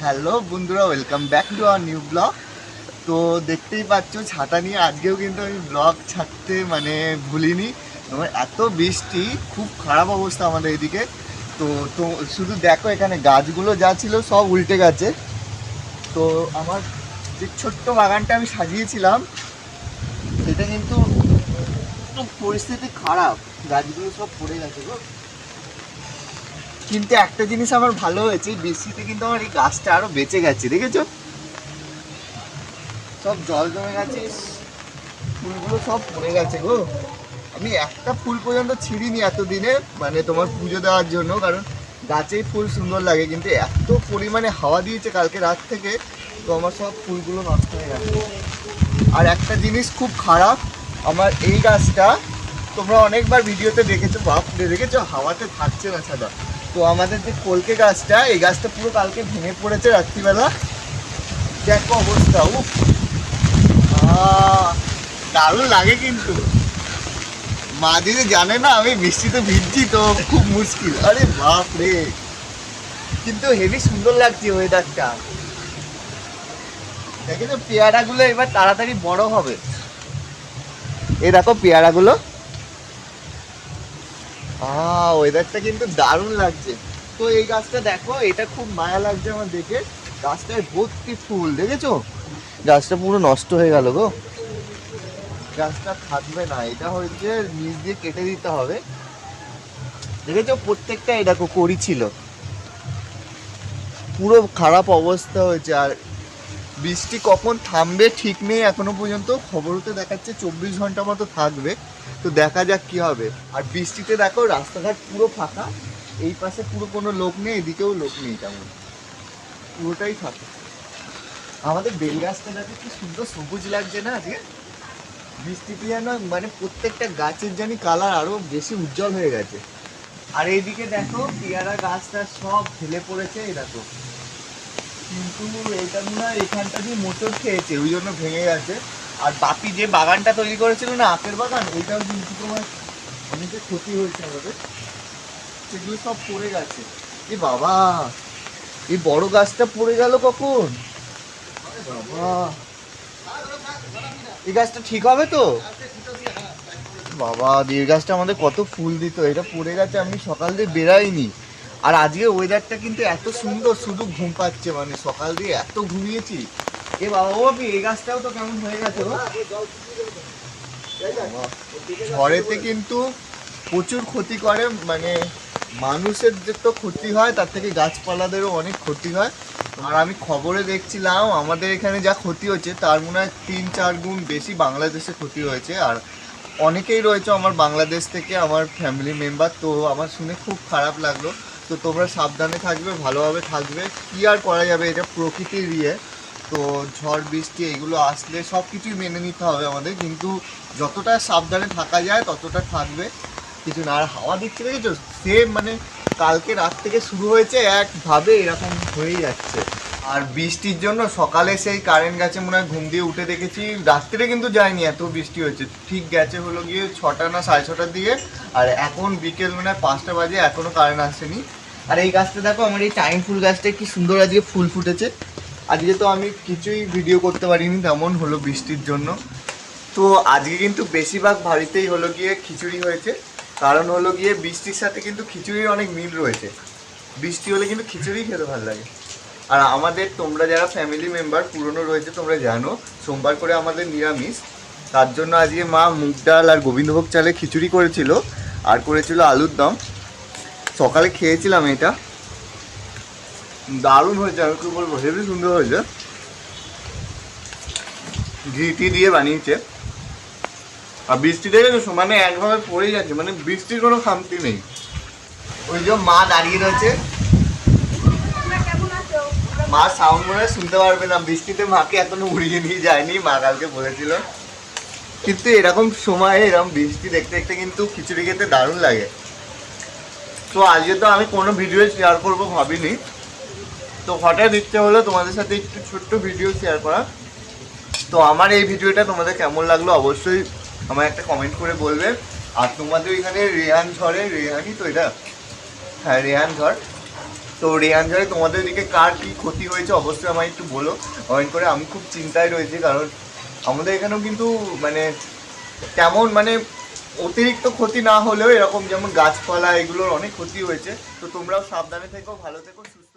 Hello বন্ধুরা, welcome back to our new blog. তো দেখতেই পাচ্ছ ছাতা নিয়ে আজকেও কিন্তু আমি ব্লগ ছাড়তে ভুলিনি। তোমার এত বৃষ্টি, খুব খারাপ অবস্থা আমাদের এদিকে। তো তো শুধু দেখো, এখানে গাছগুলো যা ছিল সব উল্টে গেছে। তো আমার যে ছোট্ট বাগানটা আমি সাজিয়েছিলাম সেটা কিন্তু একটু পরিস্থিতি খারাপ, গাছগুলো সব পড়ে গেছে গো। কিন্তু একটা জিনিস আমার ভালো হয়েছে, বৃষ্টিতে কিন্তু আমার এই গাছটা আরো বেঁচে গেছে, দেখেছো? সব জল জমে গেছে, ফুলগুলো সব পড়ে গেছে গো। আমি একটা ফুল পর্যন্ত ছিঁড়িনি এতদিনে, তোমার পুজো দেওয়ার জন্য, কারণ গাছেই ফুল সুন্দর লাগে। কিন্তু এত পরিমাণে হাওয়া দিয়েছে কালকে রাত থেকে, তো আমার সব ফুলগুলো নষ্ট হয়ে গেছে। আর একটা জিনিস খুব খারাপ, আমার এই গাছটা তোমরা অনেকবার ভিডিওতে দেখেছো, বাপরে দেখেছো, হাওয়াতে থাকছে না সাদা। তো আমাদের যে কলকে গাছটা, এই গাছটা পুরো কালকে ভেঙে পড়েছে রাত্রিবেলা। দেখো অবস্থা, উফ, দারুণ লাগে। কিন্তু মা দিদি জানে না আমি বৃষ্টিতে ভিজছি, তো খুব মুশকিল। আরে বাপ রে, কিন্তু হেভি সুন্দর লাগছে ওয়েদারটা। দেখেছো পেয়ারাগুলো এবার তাড়াতাড়ি বড় হবে। এই দেখো পেয়ারাগুলো, ওয়েদারটা কিন্তু দারুণ লাগছে। তো এই গাছটা দেখো, এটা খুব মায়া লাগছে আমার দেখে। গাছটায় ভর্তি ফুল, দেখেছো? গাছটা পুরো নষ্ট হয়ে গেল গো, গাছটা থাকবে না। এটা হচ্ছে নিচ দিয়ে কেটে দিতে হবে, দেখেছো? প্রত্যেকটা এই দেখো কড়ি ছিল, পুরো খারাপ অবস্থা হয়েছে। আর বৃষ্টি কখন থামবে ঠিক নেই এখনো পর্যন্ত। খবরতে দেখাচ্ছে 24 ঘন্টা মতো থাকবে, তো দেখা যাক কি হবে। আর বৃষ্টিতে দেখো রাস্তাঘাট পুরো ফাঁকা, এই পাশে পুরো কোনো লোক নেই, এদিকেও লোক নেই, তেমন পুরোটাই ফাঁকা। আমাদের বেল গাছটা দেখো কি সুন্দর সবুজ লাগছে না আজকে বৃষ্টিতে, যেন প্রত্যেকটা গাছের জানি কালার আরো বেশি উজ্জ্বল হয়ে গেছে। আর এইদিকে দেখো পেয়ারা গাছটা সব ঢেলে পড়েছে, এই দেখো। কিন্তু এটা মনে হয় এখানটা দিয়ে মোচড় খেয়েছে, ওই জন্য ভেঙে গেছে। আর বাপি যে বাগানটা তৈরি করেছিল না, আখের বাগান, ওইটাও কিন্তু তোমার অনেকের ক্ষতি হয়েছে আমাদের, সেগুলো সব পড়ে গেছে। এ বাবা, এই বড় গাছটা পড়ে গেল কখন? বাবা, এই গাছটা ঠিক হবে তো? বাবা, এই গাছটা আমাদের কত ফুল দিত, এটা পড়ে গেছে, আমি সকাল দিয়ে বেরাইনি। আর আজকে ওয়েদারটা কিন্তু এত সুন্দর, শুধু ঘুম পাচ্ছে, সকাল দিয়ে এত ঘুমিয়েছি। এ বাবা, ও আপনি এই গাছটাও তো কেমন হয়ে গেছে ও। ঝড়েতে কিন্তু প্রচুর ক্ষতি করে, মানুষের যে তো ক্ষতি হয়, তার থেকে গাছপালাদেরও অনেক ক্ষতি হয়। আর আমি খবরে দেখছিলাম আমাদের এখানে যা ক্ষতি হচ্ছে তার মনে হয় 3-4 গুণ বেশি বাংলাদেশে ক্ষতি হয়েছে। আর অনেকেই রয়েছে আমার বাংলাদেশ থেকে, আমার ফ্যামিলি মেম্বার। তো আমার শুনে খুব খারাপ লাগলো। তো তোমরা সাবধানে থাকবে, ভালোভাবে থাকবে, কি আর করা যাবে, এটা প্রকৃতির ইয়ে। তো ঝড় বৃষ্টি এগুলো আসলে সব কিছুই মেনে নিতে হবে আমাদের, কিন্তু যতটা সাবধানে থাকা যায় ততটা থাকবে, কিছু না। আর হাওয়া দিচ্ছে দেখেছো, সেম কালকে রাত থেকে শুরু হয়েছে, একভাবে এরকম হয়েই যাচ্ছে। আর বৃষ্টির জন্য সকালে সেই কারেন্ট গেছে, মনে হয় ঘুম দিয়ে উঠে দেখেছি। রাত্রিরে কিন্তু যায়নি, এত বৃষ্টি হয়েছে। ঠিক গেছে হলো গিয়ে 6টা না 6:30টার দিকে। আর এখন বিকেল 5টা বাজে, এখনো কারেন্ট আসেনি। আর এই গাছটা দেখো, আমার এই টাইম ফুল গাছটা কি সুন্দর আজকে ফুল ফুটেছে। আজকে তো আমি কিছুই ভিডিও করতে পারিনি, তেমন হলো বৃষ্টির জন্য। তো আজকে কিন্তু বেশিরভাগ বাড়িতেই হলো গিয়ে খিচুড়ি হয়েছে, কারণ হলো গিয়ে বৃষ্টির সাথে কিন্তু খিচুড়ির অনেক মিল রয়েছে। বৃষ্টি হলে কিন্তু খিচুড়ি খেতে ভালো লাগে। আর আমাদের, তোমরা যারা ফ্যামিলি মেম্বার পুরনো রয়েছে তোমরা জানো, সোমবার করে আমাদের নিরামিষ। তার জন্য আজকে মা মুগ ডাল আর গোবিন্দভোগ চালে খিচুড়ি করেছিল, আর করেছিল আলুর দম। সকালে খেয়েছিলাম, এটা দারুণ হয়েছে, আমি কি বলবো, হেবি সুন্দর হয়েছে। ঘি দিয়ে বানিয়েছে। আর বৃষ্টি দেখে সমানে একভাবে পড়েই যাচ্ছে, বৃষ্টির কোনো খামতি নেই। ওই যে মা দাঁড়িয়ে রয়েছে, মা সাউন্ড মনে হয় শুনতে পারবে না, বৃষ্টিতে মাকে এখনো উড়িয়ে নিয়ে যায়নি, মা কালকে বলেছিল। কিন্তু এরকম সময়ে এরকম বৃষ্টি দেখতে দেখতে কিন্তু খিচুড়ি খেতে দারুণ লাগে। তো আজকে তো আমি কোনো ভিডিও শেয়ার করবো ভাবিনি, তো হঠাৎ ইচ্ছে হলো তোমাদের সাথে একটু ছোট্ট ভিডিও শেয়ার করা। তো আমার এই ভিডিওটা তোমাদের কেমন লাগলো অবশ্যই আমার একটা কমেন্ট করে বলবে। আর তোমাদের এখানে রেহান ঝড়ে, রেহানই তো এটা, হ্যাঁ রেহান ঝড়, তো রেহান ঝড়ে তোমাদের দিকে কার কি ক্ষতি হয়েছে অবশ্যই আমায় একটু বলো কমেন্ট করে। আমি খুব চিন্তায় রয়েছি, কারণ আমাদের এখানেও কিন্তু মানে তেমন মানে অতিরিক্ত ক্ষতি না হলেও এরকম যেমন গাছপালা এগুলোর অনেক ক্ষতি হয়েছে। তো তোমরাও সাবধানে থেকো, ভালো থেকো, সুস্থ